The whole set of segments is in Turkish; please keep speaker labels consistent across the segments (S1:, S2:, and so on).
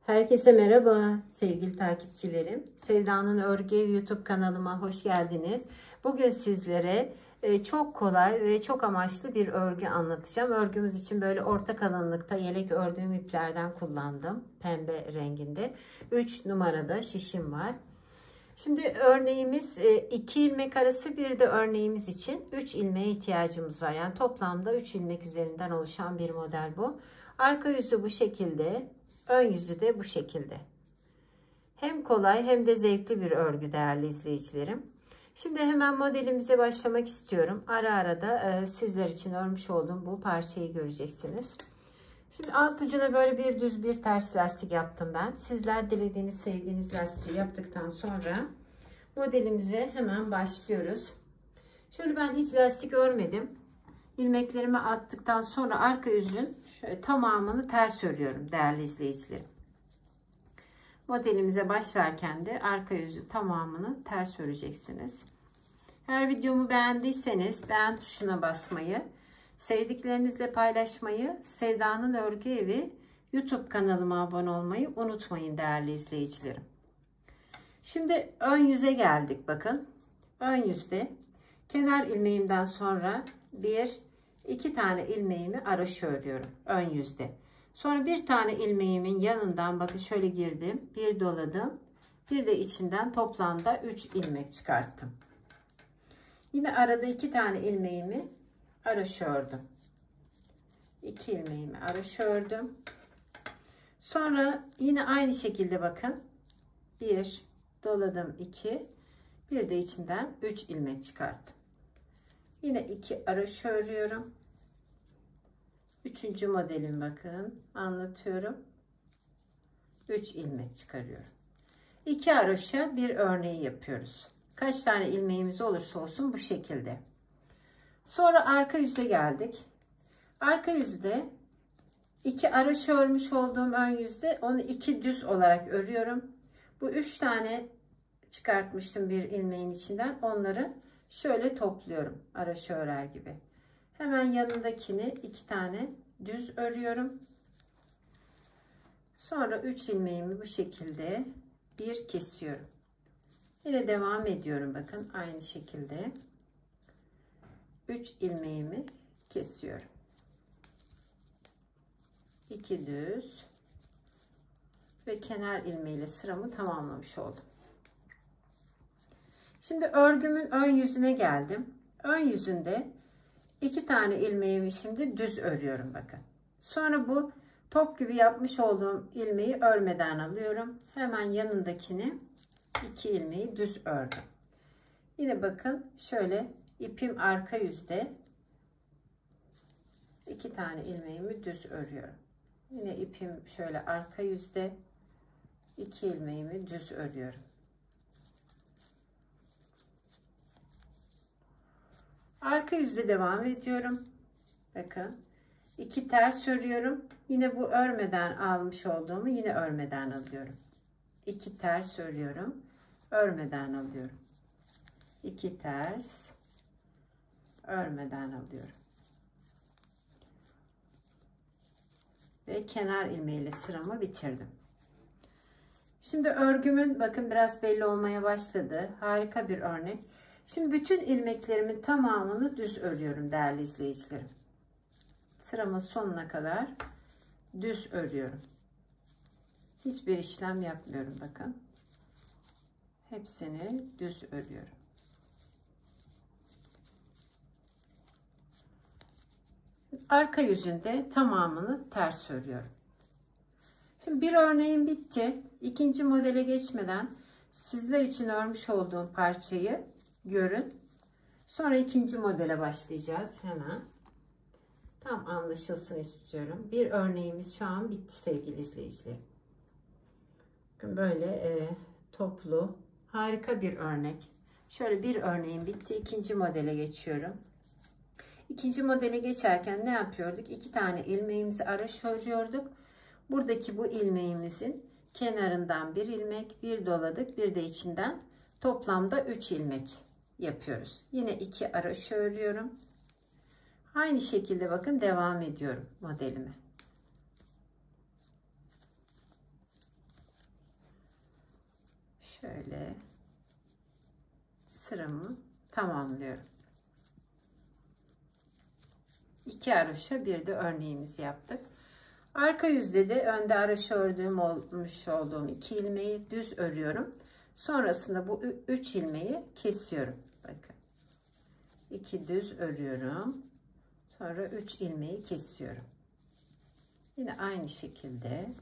S1: Herkese merhaba sevgili takipçilerim. Sevda'nın Örgü Evi YouTube kanalıma hoş geldiniz. Bugün sizlere çok kolay ve çok amaçlı bir örgü anlatacağım. Örgümüz için böyle orta kalınlıkta yelek ördüğüm iplerden kullandım. Pembe renginde. 3 numarada şişim var. Şimdi örneğimiz 2 ilmek arası, bir de örneğimiz için 3 ilmeğe ihtiyacımız var. Yani toplamda 3 ilmek üzerinden oluşan bir model bu. Arka yüzü bu şekilde, ön yüzü de bu şekilde. Hem kolay hem de zevkli bir örgü değerli izleyicilerim. Şimdi hemen modelimize başlamak istiyorum. Ara ara da sizler için örmüş olduğum bu parçayı göreceksiniz. Şimdi alt ucuna böyle bir düz bir ters lastik yaptım ben. Sizler dilediğiniz, sevdiğiniz lastiği yaptıktan sonra modelimize hemen başlıyoruz. Şöyle ben hiç lastik örmedim. İlmeklerimi attıktan sonra arka yüzün şöyle tamamını ters örüyorum değerli izleyicilerim. Modelimize başlarken de arka yüzü tamamını ters öreceksiniz. Eğer videomu beğendiyseniz beğen tuşuna basmayı, sevdiklerinizle paylaşmayı, Sevda'nın Örgü Evi YouTube kanalıma abone olmayı unutmayın değerli izleyicilerim. Şimdi ön yüze geldik bakın. Ön yüzde kenar ilmeğimden sonra iki tane ilmeğimi araşı örüyorum ön yüzde. Sonra bir tane ilmeğimin yanından bakın şöyle girdim, bir doladım, bir de içinden toplamda 3 ilmek çıkarttım. Yine arada 2 tane ilmeğimi araşı ördüm. 2 ilmeğimi araşı ördüm. Sonra yine aynı şekilde bakın. 1 doladım, 2, bir de içinden 3 ilmek çıkarttım. Yine 2 araşı örüyorum. Üçüncü modelim bakın anlatıyorum. 3 ilmek çıkarıyorum. 2 araşa bir örneği yapıyoruz. Kaç tane ilmeğimiz olursa olsun bu şekilde. Sonra arka yüze geldik. Arka yüzde 2 araşı örmüş olduğum ön yüzde onu 2 düz olarak örüyorum. Bu 3 tane çıkartmıştım bir ilmeğin içinden. Onları şöyle topluyorum araşı örer gibi. Hemen yanındakini 2 tane düz örüyorum. Sonra 3 ilmeğimi bu şekilde bir kesiyorum. Yine devam ediyorum bakın aynı şekilde. 3 ilmeğimi kesiyorum. 2 düz ve kenar ilmeğiyle sıramı tamamlamış oldum. Şimdi örgümün ön yüzüne geldim. Ön yüzünde 2 tane ilmeğimi şimdi düz örüyorum bakın. Sonra bu top gibi yapmış olduğum ilmeği örmeden alıyorum. Hemen yanındakini 2 ilmeği düz ördüm. Yine bakın şöyle ipim arka yüzde 2 tane ilmeğimi düz örüyorum. Yine ipim şöyle arka yüzde 2 ilmeğimi düz örüyorum. Arka yüzde devam ediyorum. Bakın 2 ters örüyorum. Yine bu örmeden almış olduğumu yine örmeden alıyorum. 2 ters örüyorum. Örmeden alıyorum. 2 ters örmeden alıyorum. Ve kenar ilmeğiyle sıramı bitirdim. Şimdi örgümün bakın biraz belli olmaya başladı. Harika bir örnek. Şimdi bütün ilmeklerimin tamamını düz örüyorum değerli izleyicilerim. Sıramın sonuna kadar düz örüyorum. Hiçbir işlem yapmıyorum bakın. Hepsini düz örüyorum. Arka yüzünde tamamını ters örüyorum. Şimdi bir örneğim bitti. İkinci modele geçmeden sizler için örmüş olduğum parçayı görün. Sonra ikinci modele başlayacağız hemen. Tam anlaşılsın istiyorum. Bir örneğimiz şu an bitti sevgili izleyicilerim. Bakın böyle toplu harika bir örnek. Şöyle bir örneğim bitti. İkinci modele geçiyorum. İkinci modele geçerken ne yapıyorduk? 2 tane ilmeğimizi araşı örüyorduk. Buradaki bu ilmeğimizin kenarından bir ilmek, bir doladık, bir de içinden toplamda 3 ilmek yapıyoruz. Yine 2 araşı örüyorum. Aynı şekilde bakın devam ediyorum modelime. şöyle sıramı tamamlıyorum. 2 haroşa bir de örneğimizi yaptık. Arka yüzde de önde haroşa ördüğüm olmuş olduğum 2 ilmeği düz örüyorum. Sonrasında bu 3 ilmeği kesiyorum. Bakın. 2 düz örüyorum. Sonra 3 ilmeği kesiyorum. Yine aynı şekilde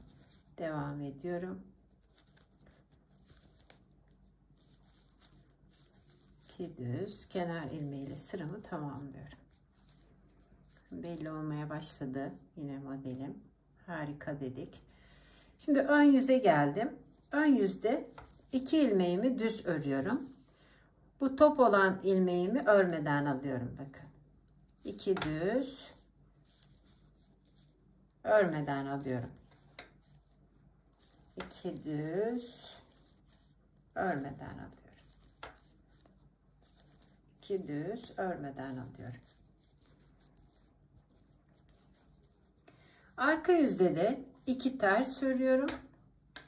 S1: devam ediyorum. 2 düz kenar ilmeğiyle sıramı tamamlıyorum. Belli olmaya başladı yine modelim. Harika dedik. Şimdi ön yüze geldim. Ön yüzde 2 ilmeğimi düz örüyorum. Bu top olan ilmeğimi örmeden alıyorum. Bakın. 2 düz örmeden alıyorum. 2 düz örmeden alıyorum. 2 düz örmeden alıyorum. Arka yüzde de 2 ters örüyorum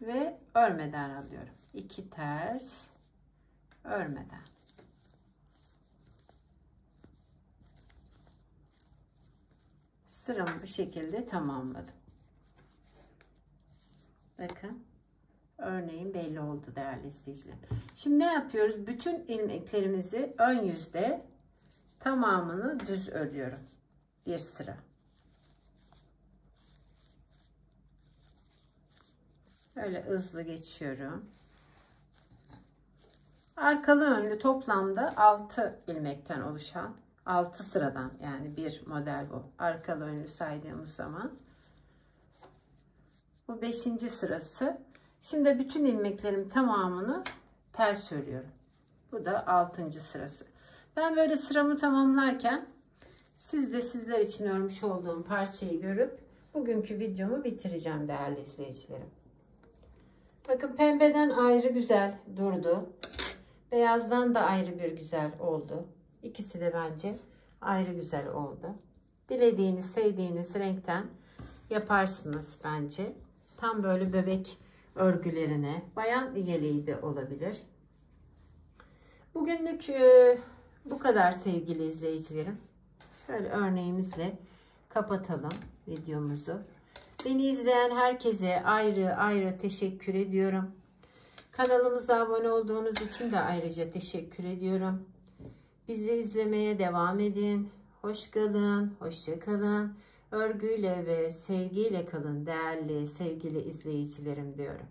S1: ve örmeden alıyorum. 2 ters örmeden. Sıramı bu şekilde tamamladım. Bakın örneğin belli oldu değerli izleyicilerim. Şimdi ne yapıyoruz? Bütün ilmeklerimizi ön yüzde tamamını düz örüyorum. Bir sıra. Öyle hızlı geçiyorum. Arkalı önlü toplamda 6 ilmekten oluşan 6 sıradan, yani bir model bu. Arkalı önlü saydığımız zaman bu 5. sırası. Şimdi bütün ilmeklerim tamamını ters örüyorum. Bu da 6. sırası. Ben böyle sıramı tamamlarken siz de sizler için örmüş olduğum parçayı görüp bugünkü videomu bitireceğim değerli izleyicilerim. Bakın pembeden ayrı güzel durdu. Beyazdan da ayrı bir güzel oldu. İkisi de bence ayrı güzel oldu. Dilediğiniz, sevdiğiniz renkten yaparsınız bence. Tam böyle bebek örgülerine, bayan yeleği de olabilir. Bugünlük bu kadar sevgili izleyicilerim. Şöyle örneğimizle kapatalım videomuzu. Beni izleyen herkese ayrı ayrı teşekkür ediyorum. Kanalımıza abone olduğunuz için de ayrıca teşekkür ediyorum. Bizi izlemeye devam edin. Hoş kalın, hoşça kalın. Örgüyle ve sevgiyle kalın değerli sevgili izleyicilerim diyorum.